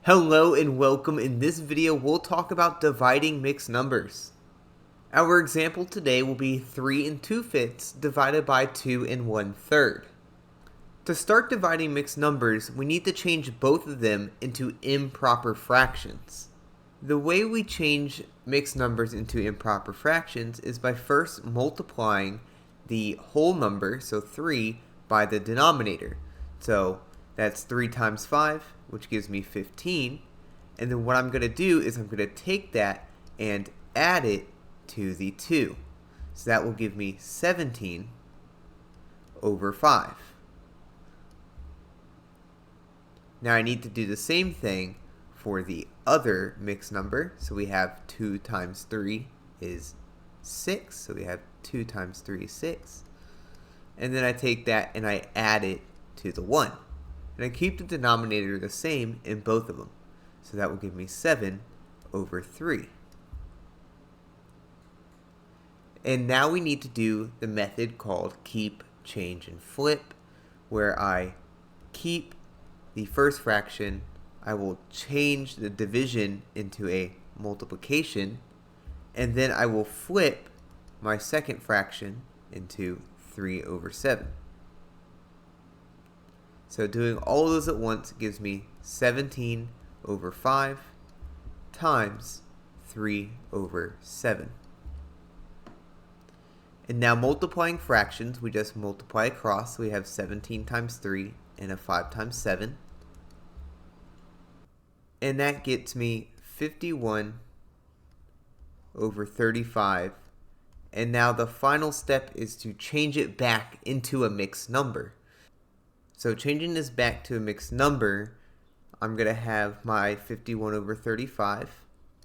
Hello and welcome. In this video, we'll talk about dividing mixed numbers. Our example today will be 3 2/5 divided by 2 1/3. To start dividing mixed numbers, we need to change both of them into improper fractions. The way we change mixed numbers into improper fractions is by first multiplying the whole number, so 3, by the denominator. So that's 3 times 5, which gives me 15. And then what I'm going to do is I'm going to take that and add it to the 2. So that will give me 17 over 5. Now I need to do the same thing for the other mixed number. So we have 2 times 3 is 6. So we have 2 times 3 is 6. And then I take that and I add it to the 1. And I keep the denominator the same in both of them. So that will give me 7 over 3. And now we need to do the method called keep, change, and flip, where I keep the first fraction, I will change the division into a multiplication, and then I will flip my second fraction into 3 over 7. So doing all of those at once gives me 17 over 5 times 3 over 7. And now multiplying fractions, we just multiply across. So we have 17 times 3 and a 5 times 7. And that gets me 51 over 35. And now the final step is to change it back into a mixed number. So changing this back to a mixed number, I'm going to have my 51 over 35.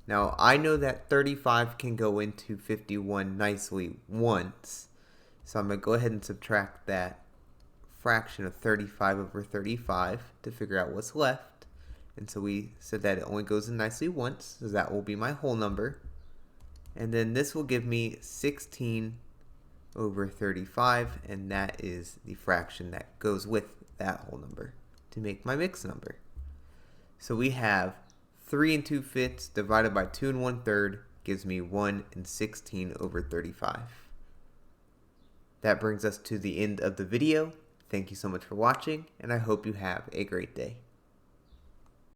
Now I know that 35 can go into 51 nicely once. So I'm going to go ahead and subtract that fraction of 35 over 35 to figure out what's left. And so we said that it only goes in nicely once, so that will be my whole number. And then this will give me 16 over 35, and that is the fraction that goes with that whole number to make my mixed number. So we have 3 2/5 divided by 2 1/3 gives me 1 16 over 35. That brings us to the end of the video. Thank you so much for watching, and I hope you have a great day.